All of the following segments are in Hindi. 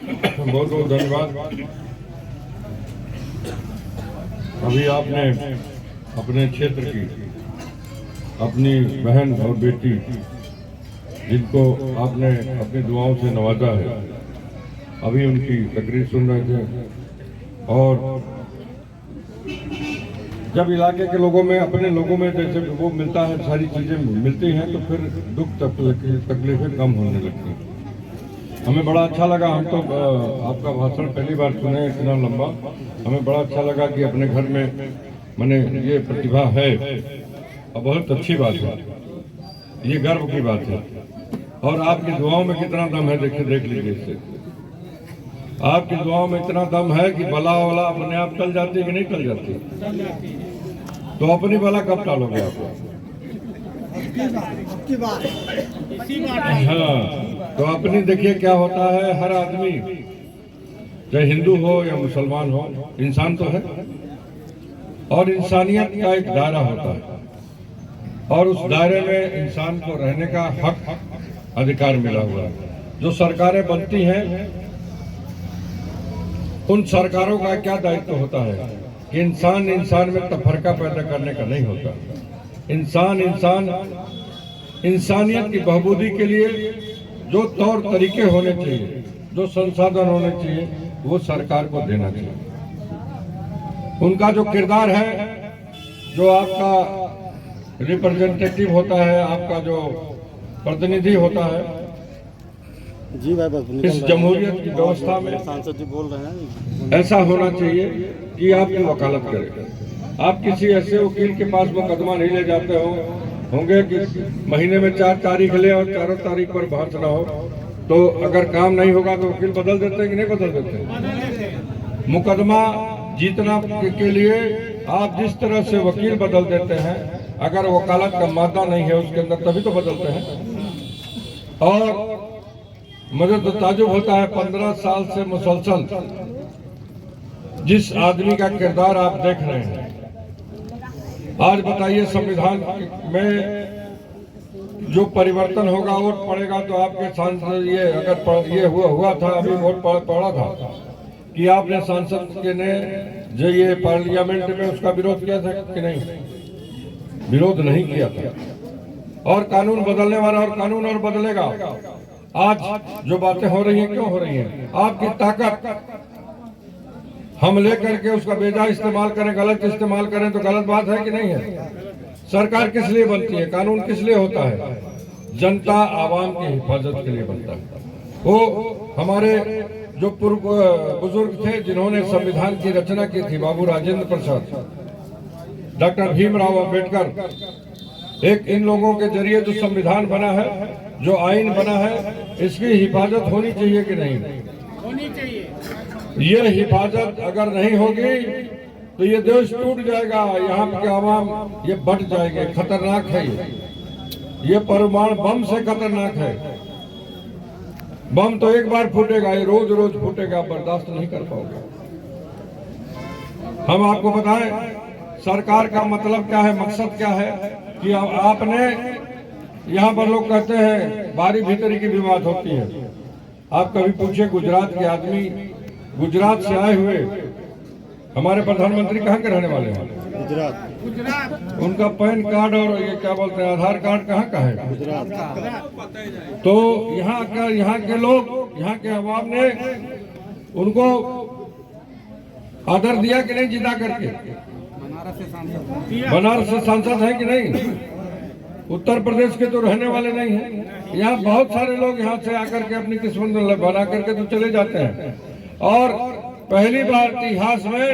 बहुत बहुत धन्यवाद। अभी आपने अपने क्षेत्र की अपनी बहन और बेटी जिनको आपने अपनी दुआओं से नवाजा है, अभी उनकी तकरीर सुन रहे थे। और जब इलाके के लोगों में, अपने लोगों में जैसे वो मिलता है, सारी चीज़ें मिलती हैं, तो फिर दुख तकलीफें कम होने लगती हैं। हमें बड़ा अच्छा लगा। हम तो आपका भाषण पहली बार सुने इतना लंबा। हमें बड़ा अच्छा लगा कि अपने घर में मैंने ये प्रतिभा है और बहुत अच्छी बात है, ये गर्व की बात है। और आपकी दुआओं में कितना दम है, देखिए, देख लीजिए इससे। आपकी दुआओं में इतना दम है कि बला वाला अपने आप टल जाती है कि नहीं टल जाती? तो अपनी बला कब टालोगे आप? हाँ, तो अपनी देखिए क्या होता है। हर आदमी, चाहे हिंदू हो या मुसलमान हो, इंसान तो है, और इंसानियत का एक दायरा होता है, और उस दायरे में इंसान को रहने का हक, अधिकार मिला हुआ है। जो सरकारें बनती हैं, उन सरकारों का क्या दायित्व होता है कि इंसान में तफरका पैदा करने का नहीं होता। इंसानियत की बहबूदी के लिए जो तौर तरीके होने चाहिए, जो संसाधन होने चाहिए, वो सरकार को देना चाहिए। उनका जो किरदार है, जो आपका रिप्रेजेंटेटिव होता है, आपका जो प्रतिनिधि होता है जी भाई, बस इस जमहूरियत की व्यवस्था में, सांसद जी बोल रहे हैं, ऐसा होना चाहिए कि आपकी वकालत करे। आप किसी ऐसे वकील के पास मुकदमा नहीं ले जाते होंगे कि महीने में 4 तारीख ले और 4 तारीख पर बहस ना हो। तो अगर काम नहीं होगा तो वकील बदल देते हैं कि नहीं बदल देते? मुकदमा जीतना के लिए आप जिस तरह से वकील बदल देते हैं, अगर वकालत का मादा नहीं है उसके अंदर, तभी तो बदलते हैं। और मुझे तो ताजुब होता है, 15 साल से मुसलसल जिस आदमी का किरदार आप देख रहे हैं, आज बताइए संविधान में जो परिवर्तन होगा, वोट पड़ेगा तो आपके सांसद, ये अगर ये हुआ था, अभी वोट पड़ा था कि आपने सांसद के ने जो ये पार्लियामेंट में उसका विरोध किया था कि नहीं? विरोध नहीं किया था। और कानून बदलने वाला, और कानून और बदलेगा। आज जो बातें हो रही हैं, क्यों हो रही हैं? आपकी ताकत हम लेकर के उसका बेजा इस्तेमाल करें, गलत इस्तेमाल करें तो गलत बात है कि नहीं है? सरकार किस लिए बनती है? कानून किस लिए होता है? जनता आवाम की हिफाजत के लिए बनता है। वो हमारे जो पूर्व बुजुर्ग थे जिन्होंने संविधान की रचना की थी, बाबू राजेंद्र प्रसाद, डॉक्टर भीमराव अंबेडकर, एक इन लोगों के जरिए जो संविधान बना है, जो आइन बना है, इसकी हिफाजत होनी चाहिए कि नहीं? होनी चाहिए। ये हिफाजत अगर नहीं होगी तो ये देश टूट जाएगा। यहाँ के आवाम ये बट जाएंगे। खतरनाक है ये परमाणु बम से खतरनाक है। बम तो एक बार फूटेगा, ये रोज रोज फूटेगा, बर्दाश्त नहीं कर पाओगे। हम आपको बताएं सरकार का मतलब क्या है, मकसद क्या है कि आपने, यहाँ पर लोग कहते हैं बारी भीतरी की भी बात होती है। आप कभी पूछे गुजरात के आदमी, गुजरात से आए हुए हमारे प्रधानमंत्री कहाँ के रहने वाले हैं? गुजरात। उनका पैन कार्ड और ये क्या बोलते हैं, आधार कार्ड कहाँ का है? गुजरात। तो यहाँ के लोग, यहाँ के अवाम ने उनको आदर दिया कि नहीं जिता करके? बनारस से सांसद है कि नहीं? उत्तर प्रदेश के तो रहने वाले नहीं हैं। यहाँ बहुत सारे लोग यहाँ से आकर के अपनी किस्मत बना करके तो चले जाते हैं। और पहली बार इतिहास में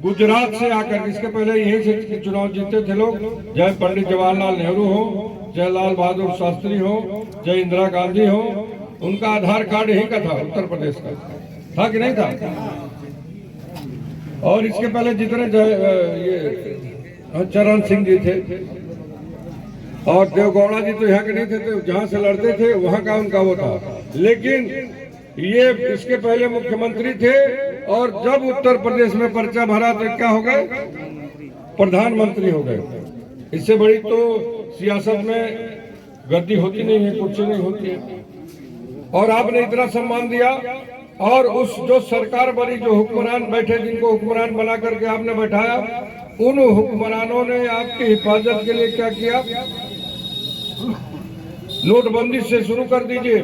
गुजरात से आकर, इसके पहले यहीं से चुनाव जीते थे लोग, चाहे पंडित जवाहरलाल नेहरू हो, चाहे लाल बहादुर शास्त्री हो, चाहे इंदिरा गांधी हो, उनका आधार कार्ड यहीं का था, उत्तर प्रदेश का था कि नहीं था? और इसके पहले जितने ये चरण सिंह जी थे और देवगौड़ा जी तो यहाँ के नहीं थे, तो जहाँ से लड़ते थे वहाँ का उनका वो था। लेकिन ये इसके पहले मुख्यमंत्री थे, और जब उत्तर प्रदेश में पर्चा भरा तो क्या हो गए? प्रधानमंत्री हो गए। इससे बड़ी तो सियासत में गद्दी होती नहीं है, कुर्सी नहीं होती है। और आपने इतना सम्मान दिया और उस जो सरकार बनी, जो हुक्मरान बैठे, जिनको हुक्मरान बना करके आपने बैठाया, उन हुक्मरानों ने आपकी हिफाजत के लिए क्या किया? नोटबंदी से शुरू कर दीजिए,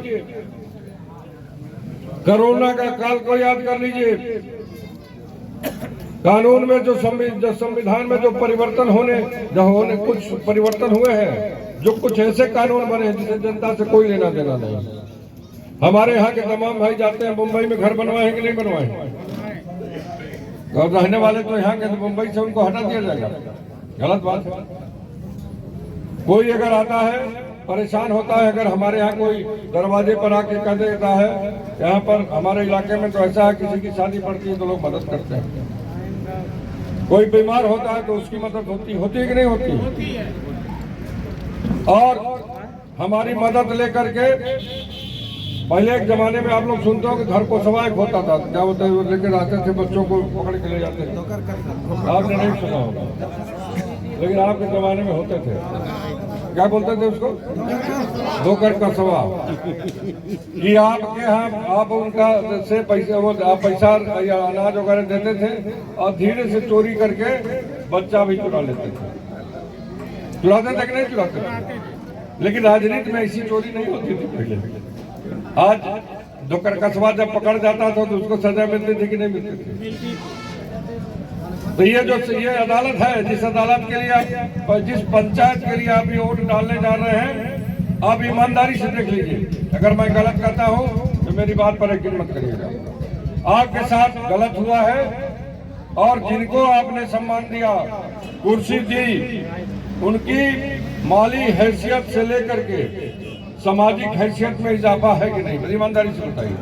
कोरोना का काल को याद कर लीजिए, कानून में जो संविधान में जो परिवर्तन होने कुछ परिवर्तन हुए हैं, जो कुछ ऐसे कानून बने जिसे जनता से कोई लेना देना नहीं। हमारे यहाँ के तमाम भाई जाते हैं मुंबई में, घर बनवाए हैं कि नहीं बनवाए? और रहने वाले तो यहाँ के, मुंबई से उनको हटा दिया जाएगा। गलत बात है। कोई अगर आता है, परेशान होता है, अगर हमारे यहाँ कोई दरवाजे पर आके कह देता है, यहाँ पर हमारे इलाके में तो ऐसा है, किसी की शादी पड़ती है तो लोग मदद करते हैं। कोई बीमार होता है तो उसकी मदद होती है कि नहीं होती? और हमारी मदद लेकर के पहले एक जमाने में आप लोग सुनते हो कि घर को सवा एक होता था, क्या होता है, वो लेकर आते थे, बच्चों को पकड़ के ले जाते थे। आपने नहीं सुना होगा, लेकिन आपके जमाने में होते थे। क्या बोलते थे उसको? धोकर का सवा। कि आपके यहाँ आप उनका से पैसे, वो आप पैसा या अनाज वगैरह देते थे और धीरे से चोरी करके बच्चा भी चुरा लेते थे। चुराते थे कि नहीं चुराते? लेकिन राजनीति में ऐसी चोरी नहीं होती थी पहले। आज धोकर कस्बा जब पकड़ जाता था तो उसको सजा मिलती थी कि नहीं मिलती थी? तो ये अदालत है, जिस अदालत के लिए, जिस पंचायत के लिए आप ये वोट डालने जा रहे हैं, आप ईमानदारी से देख लीजिए। अगर मैं गलत करता हूं तो मेरी बात पर यकीन मत करिएगा। आपके साथ गलत हुआ है और जिनको आपने सम्मान दिया, कुर्सी दी, उनकी माली हैसियत से लेकर के सामाजिक हैसियत में इजाफा है कि नहीं? ईमानदारी से बताइए।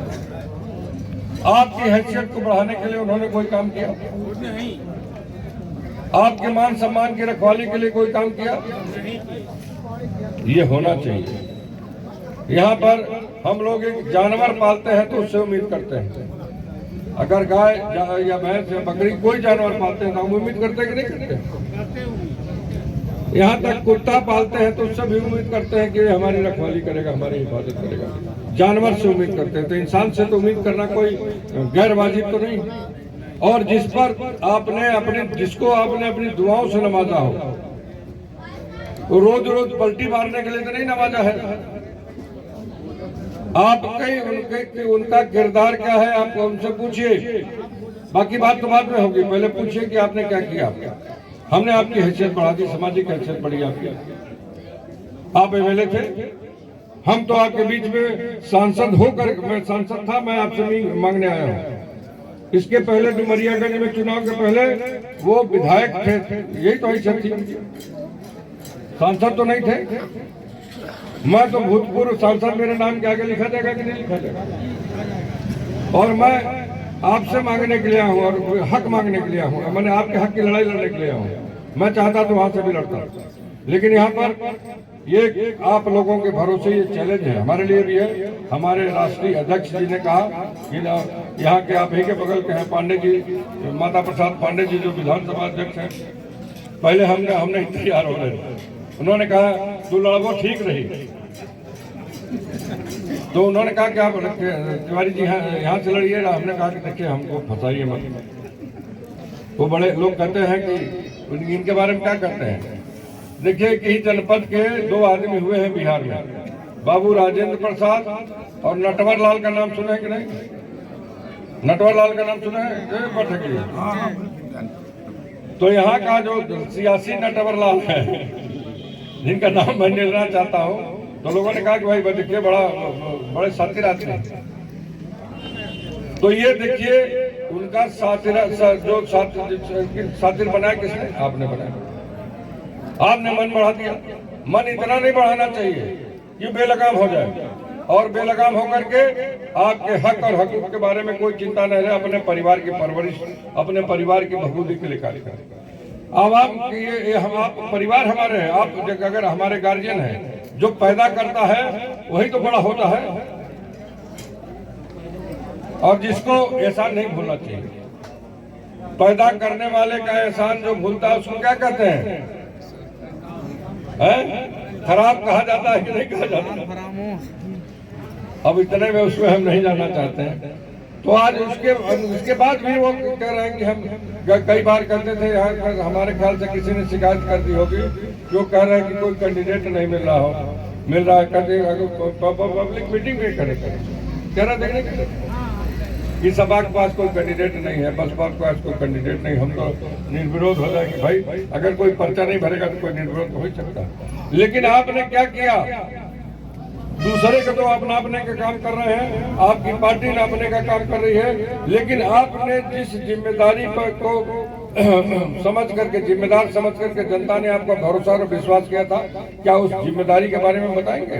आपकी हैसियत को बढ़ाने के लिए उन्होंने कोई काम किया? आपके मान सम्मान की रखवाली के लिए कोई काम किया? ये होना चाहिए। यहाँ पर हम लोग एक जानवर पालते हैं तो उससे उम्मीद करते हैं। अगर गाय या भैंस या बकरी कोई जानवर पालते हैं तो हम उम्मीद करते हैं कि नहीं करते? यहाँ तक कुत्ता पालते हैं तो उससे भी उम्मीद करते हैं कि हमारी रखवाली करेगा, हमारी हिफाजत करेगा। जानवर से उम्मीद करते हैं, तो इंसान से तो उम्मीद करना कोई गैर वाजिब तो नहीं। और जिस पर आपने जिसको आपने अपनी दुआओं से नवाजा हो, तो रोज रोज पलटी मारने के लिए तो नहीं नवाजा है। आप उनका किरदार क्या है, आप उनसे पूछिए। बाकी बात तो बाद में होगी, पहले पूछिए कि आपने क्या किया। हमने आपकी हैसियत बढ़ा दी, सामाजिक हैसियत बढ़ी आपकी। आप एमएलए थे, हम तो आपके बीच में सांसद होकर, मैं सांसद था, मैं आपसे मांगने आया हूँ। इसके पहले डुमरियागंज में चुनाव के पहले वो विधायक थे, यही तो हैसियत थी, सांसद तो नहीं थे। मैं तो भूतपूर्व सांसद, मेरे नाम के आगे लिखा जाएगा कि नहीं लिखा जाएगा? और मैं आपसे मांगने के लिए आया हूँ और हक मांगने के लिए आया हूँ। मैंने आपके हक की लड़ाई लड़ने के लिए आया हूँ। मैं चाहता तो वहां से भी लड़ता, लेकिन यहाँ पर ये आप लोगों के भरोसे ये चैलेंज है, हमारे लिए भी है। हमारे राष्ट्रीय अध्यक्ष जी ने कहा कि यहाँ के आप ही के बगल के हैं पांडे जी, माता प्रसाद पांडे जी, जो विधानसभा अध्यक्ष हैं, पहले हमने तैयार हो गए। उन्होंने कहा तू लड़वो ठीक रही, तो उन्होंने कहा कि आप तिवारी जी यहाँ से लड़िए ना। हमने कहा कि देखिए हमको फंसाइए मत। वो बड़े लोग कहते हैं कि इनके बारे में क्या कहते हैं। देखिए कि जनपद के 2 आदमी हुए हैं बिहार में, बाबू राजेंद्र प्रसाद और नटवर लाल का नाम सुने कि नहीं? नटवर लाल का नाम सुने हैं? तो यहाँ का जो सियासी नटवर लाल है, जिनका नाम मैं लेना चाहता हूँ, तो लोगों ने कहा कि भाई देखिए बड़े सातिर आदमी। तो ये देखिए उनका सातिर बनाया किसने? आपने बनाया। आपने मन बढ़ा दिया। मन इतना नहीं बढ़ाना चाहिए कि बेलगाम हो जाए, और बेलगाम होकर के आपके हक और हकूक के बारे में कोई चिंता नहीं रहे। अपने परिवार की परवरिश, अपने परिवार की बखूबी के लिए कार्य करें। अब आप परिवार हमारे हैं, आप अगर हमारे गार्जियन हैं, जो पैदा करता है वही तो बड़ा होता है। और जिसको एहसान नहीं भूलना चाहिए, पैदा करने वाले का एहसान जो भूलता है उसको क्या कहते हैं? खराब कहा जाता है कि नहीं कहा जाता? अब इतने में उसमें हम नहीं जाना चाहते हैं। तो आज उसके बाद भी वो कह रहे हैं कि हम कई बार करते थे, हमारे ख्याल से किसी ने शिकायत कर दी होगी, जो कह रहे हैं कि कोई कैंडिडेट नहीं मिल रहा है, पब्लिक मीटिंग में करे कह रहा देखने के कि सभा के पास कोई कैंडिडेट नहीं है, बसपा के पास कोई कैंडिडेट नहीं, हम तो निर्विरोध हो जाएंगे। भाई अगर कोई पर्चा नहीं भरेगा तो कोई निर्विरोध हो ही सकता। लेकिन आपने क्या किया, दूसरे को तो आप नापने का काम कर रहे हैं, आपकी पार्टी नापने का काम कर रही है, लेकिन आपने जिस जिम्मेदारी पर को समझ करके, जिम्मेदार समझ करके जनता ने आपका भरोसा और विश्वास किया था, क्या उस जिम्मेदारी के बारे में बताएंगे?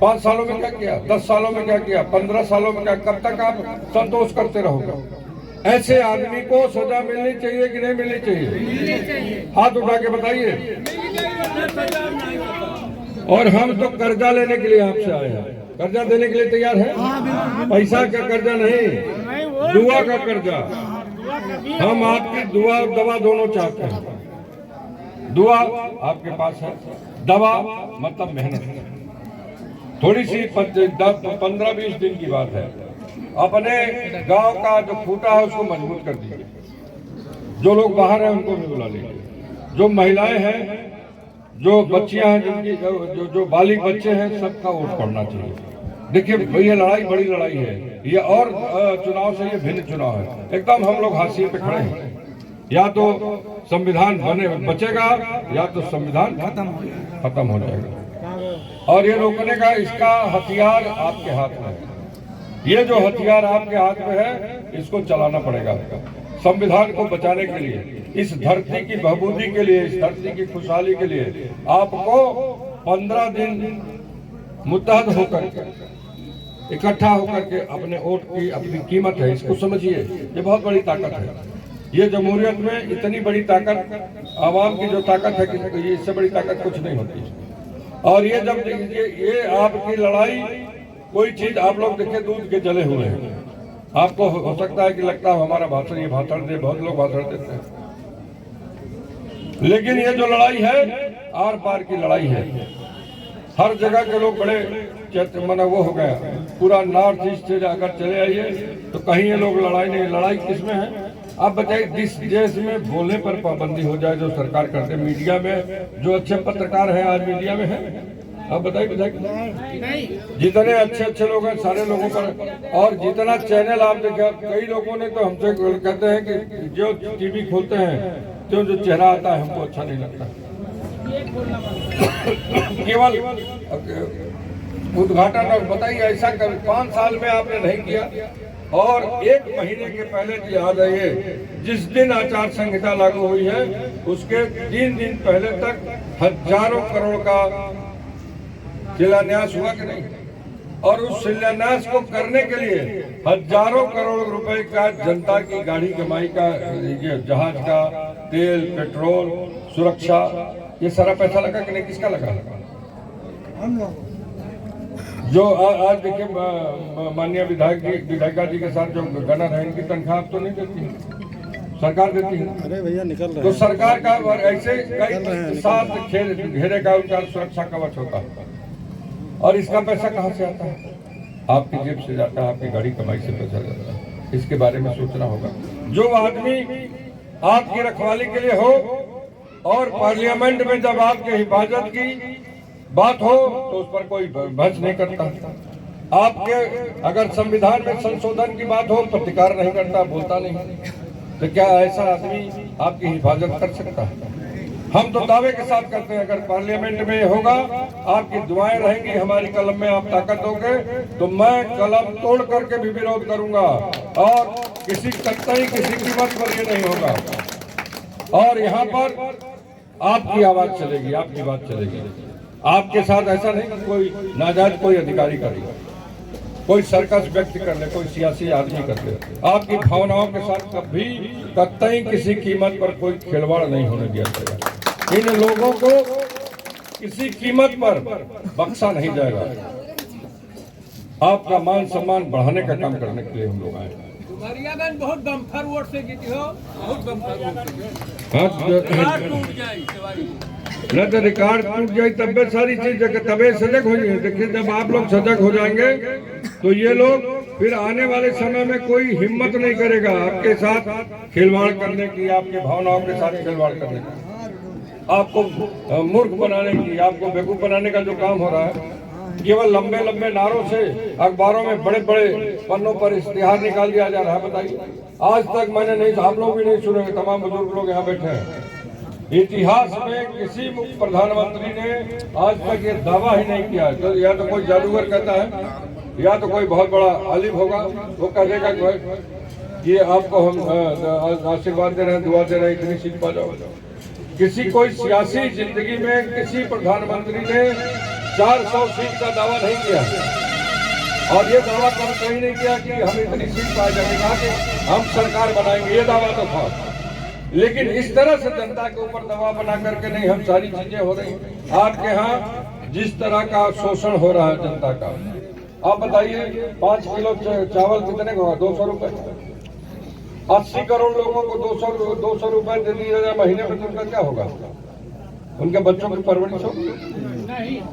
5 सालों में क्या किया, 10 सालों में क्या किया, 15 सालों में क्या, कब तक आप संतोष करते रहोगे? ऐसे आदमी को सजा मिलनी चाहिए कि नहीं मिलनी चाहिए? हाथ उठा के बताइए। और हम तो कर्जा लेने के लिए आपसे आए हैं, कर्जा देने के लिए तैयार है, पैसा का कर्जा नहीं, दुआ का कर्जा। हम आपकी दुआ दवा दोनों चाहते हैं। दुआ आपके पास है, दवा मतलब मेहनत, थोड़ी सी 15-20 दिन की बात है। अपने गांव का जो खूंटा है उसको मजबूत कर दीजिए, जो लोग बाहर हैं उनको भी बुला लीजिए, जो महिलाएं हैं, जो बच्चियां हैं, जिनकी जो बालिग बच्चे हैं, सबका वोट पड़ना चाहिए। देखिए ये लड़ाई बड़ी लड़ाई है, ये और चुनाव से ये भिन्न चुनाव है। एकदम हम लोग हाशिए पे खड़े हैं, या तो संविधान बचेगा या तो संविधान खत्म हो जाएगा। और ये रोकने का इसका हथियार आपके हाथ में है। ये जो हथियार आपके हाथ में है, इसको चलाना पड़ेगा। संविधान को बचाने के लिए, इस धरती की बहबूदी के लिए, इस धरती की खुशहाली के लिए आपको 15 दिन मुत्तहद होकर, इकट्ठा होकर के अपने वोट की अपनी कीमत है, इसको समझिए। ये बहुत बड़ी ताकत है। ये जमहूरियत में इतनी बड़ी ताकत, आवाम की जो ताकत है, कि इससे बड़ी ताकत कुछ नहीं होती। और ये जब ये आपकी लड़ाई, कोई चीज आप लोग देखे दूध के जले हुए हैं, आपको हो सकता है कि लगता है हमारा भाषण, ये भाषण दे, बहुत लोग भाषण देते हैं, लेकिन ये जो लड़ाई है आर पार की लड़ाई है। हर जगह के लोग बड़े मना वो हो गया, पूरा नॉर्थ ईस्ट से अगर चले आइए तो कहीं ये लोग लड़ाई नहीं, लड़ाई किसमें है? आप बताइए, जिस देश में बोलने पर पाबंदी हो जाए, जो सरकार करते, मीडिया में जो अच्छे पत्रकार हैं आज मीडिया में है, आप बताइए जितने अच्छे लोग हैं सारे लोगों पर, और जितना चैनल आप देखें, कई लोगों ने तो हमसे कहते हैं कि जो टीवी खोलते हैं तो जो चेहरा आता है हमको अच्छा नहीं लगता। केवल उद्घाटन, और बताइए ऐसा कभी 5 साल में आपने नहीं किया। और 1 महीने के पहले की याद है, ये जिस दिन आचार संहिता लागू हुई है उसके 3 दिन पहले तक हजारों करोड़ का शिलान्यास हुआ कि नहीं? और उस शिलान्यास को करने के लिए हजारों करोड़ रुपए का जनता की गाड़ी कमाई का, जहाज का तेल, पेट्रोल, सुरक्षा, ये सारा पैसा लगा कि नहीं? किसका लगा? जो आज देखिए माननीय विधायिका जी के साथ जो गनर है, इनकी तनख्वाह आप तो नहीं देती, सरकार देती है। अरे भैया निकल रहे तो सरकार का ऐसे कई 7 घेरे का उनका सुरक्षा कवच होता है। और इसका पैसा कहाँ से आता है? आपकी जेब से जाता है, आपकी गाड़ी कमाई से पैसा जाता है। इसके बारे में सोचना होगा। जो आदमी आपकी रखवाली के लिए हो, और पार्लियामेंट में जब आपके हिफाजत की बात हो तो उस पर कोई बहस नहीं करता। आपके अगर संविधान में संशोधन की बात हो, प्रतिकार नहीं करता, बोलता नहीं, तो क्या ऐसा आदमी आपकी हिफाजत कर सकता है? हम तो दावे के साथ करते हैं, अगर पार्लियामेंट में होगा, आपकी दुआएं रहेंगी, हमारी कलम में आप ताकत दोगे, तो मैं कलम तोड़ करके भी विरोध करूंगा। और किसी कतई किसी कीमत पर ये नहीं होगा। और यहाँ पर आपकी आवाज चलेगी, आपकी बात चलेगी। आपके साथ ऐसा नहीं कि कोई नाजायज कोई अधिकारी करेगा, कोई सर्कस व्यक्ति कर ले, कोई सियासी आदमी कर ले। आपकी भावनाओं के साथ कभी कतई किसी कीमत पर कोई खिलवाड़ नहीं होने दिया जाएगा। इन लोगों को किसी कीमत पर बख्शा नहीं जाएगा। आपका मान सम्मान बढ़ाने का काम करने के लिए हम लोग आए। बहुत बम्फर वोट से जीती हो, बहुत बम्फर वोट से। न तो रिकॉर्ड टूट जाए तब भी सारी चीज तबे सजग हो जाए। देखिए जब आप लोग सजग हो जाएंगे तो ये लोग फिर आने वाले समय में कोई हिम्मत नहीं करेगा आपके साथ खिलवाड़ करने की, आपकी भावनाओं के साथ खिलवाड़ करने की, आपको मूर्ख बनाने की, आपको बेवकूफ बनाने का जो काम हो रहा है। केवल लंबे लंबे नारों से अखबारों में बड़े बड़े पन्नों पर इश्तिहार निकाल दिया जा रहा है। बताइए, आज तक मैंने नहीं, आप लोग भी नहीं सुने, तमाम बुजुर्ग लोग यहाँ बैठे हैं, इतिहास में किसी प्रधानमंत्री ने आज तक ये दावा ही नहीं किया। तो या तो कोई जादूगर कहता है या तो कोई बहुत बड़ा आलिम होगा, वो कहेगा कि आपको हम आशीर्वाद दे रहे हैं, दुआ दे रहे हैं, इतनी सीट पा जाओ। किसी कोई सियासी जिंदगी में किसी प्रधानमंत्री ने 400 सीट का दावा नहीं किया और ये दावा कहीं नहीं किया कि हम इतनी सीट पाए जाएंगे, कहा कि हम सरकार बनाएंगे, ये दावा तो था। लेकिन इस तरह से जनता के ऊपर दबाव बना करके नहीं, हम सारी चीजें हो रही। आपके यहाँ जिस तरह का शोषण हो रहा है जनता का, आप बताइए 5 किलो चावल कितने का होगा? 200 रुपए। 80 करोड़ लोगों को 200 रुपए दे दिए जाए महीने में, उनका क्या होगा? उनके बच्चों की परवरिश होगी,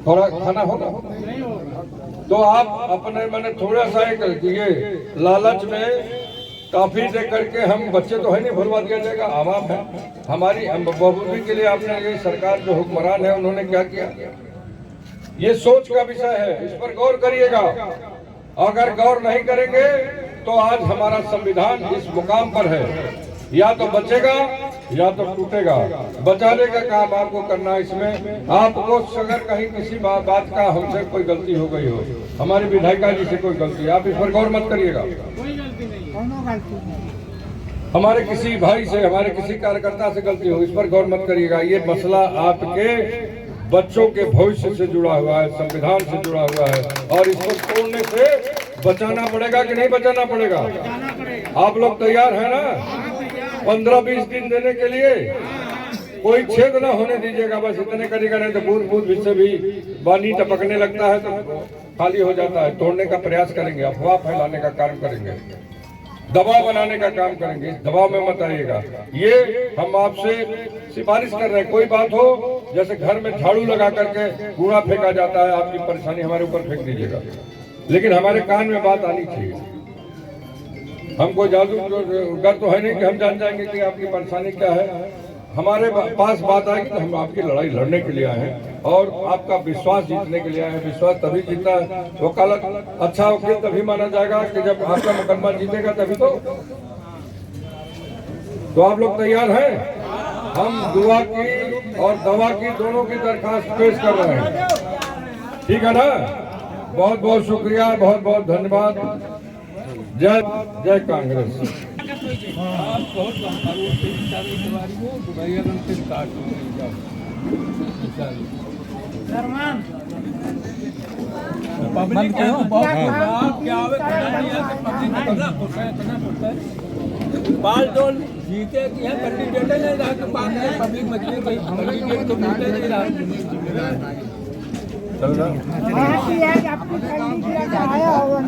थोड़ा खाना होगा। तो आप अपने मैंने थोड़ा सा ये लालच में काफी दे करके हम बच्चे तो है नहीं, भुलवा दिया जाएगा। आवाम है हमारी बहबूदी के लिए आपने ये सरकार जो हुक्मरान है उन्होंने क्या किया, ये सोच का विषय है, इस पर गौर करिएगा। अगर गौर नहीं करेंगे तो आज हमारा संविधान इस मुकाम पर है, या तो बचेगा या तो टूटेगा। बचाने का काम आपको करना है। इसमें आपको अगर कहीं किसी बात का हमसे कोई गलती हो गई हो, हमारी विधायिका जी से कोई गलती, आप इस पर गौर मत करिएगा। हमारे किसी भाई से, हमारे किसी कार्यकर्ता से गलती हो, इस पर गौर मत करिएगा। ये मसला आपके बच्चों के भविष्य से जुड़ा हुआ है, संविधान से जुड़ा हुआ है, और इसको तोड़ने से बचाना पड़ेगा कि नहीं बचाना पड़ेगा? आप लोग तैयार है ना? 15-20 दिन देने के लिए कोई छेद ना होने दीजिएगा, बस इतने करिएगा। नहीं तो बूंद बूंद से भी पानी टपकने लगता है तो खाली हो जाता है। तोड़ने का प्रयास करेंगे, अफवाह फैलाने का काम करेंगे, दबाव बनाने का काम करेंगे। दबाव में मत आइएगा। ये हम आपसे सिफारिश कर रहे हैं। कोई बात हो, जैसे घर में झाड़ू लगा करके कूड़ा फेंका जाता है, आपकी परेशानी हमारे ऊपर फेंक दीजिएगा, लेकिन हमारे कान में बात आनी चाहिए। हमको जादूगर तो है नहीं कि हम जान जाएंगे कि आपकी परेशानी क्या है। हमारे पास बात आएगी तो हम आपकी लड़ाई लड़ने के लिए आए हैं और आपका विश्वास जीतने के लिए आए हैं। विश्वास तभी जीतता है, वकालत अच्छा वकील तभी माना जाएगा कि जब आपका मुकदमा जीतेगा, तभी तो आप लोग तैयार हैं? हम दुआ की और दवा की दोनों की दरखास्त पेश कर रहे हैं, ठीक है ना? बहुत बहुत शुक्रिया, बहुत बहुत धन्यवाद। जय जय कांग्रेस। बाल डोल जीते कि है कैंडिडेट नहीं रहा तो बात है, पब्लिक मजबूर भाई कैंडिडेट तो मिलते नहीं रहा। आपकी कैंडिडेट आया होगा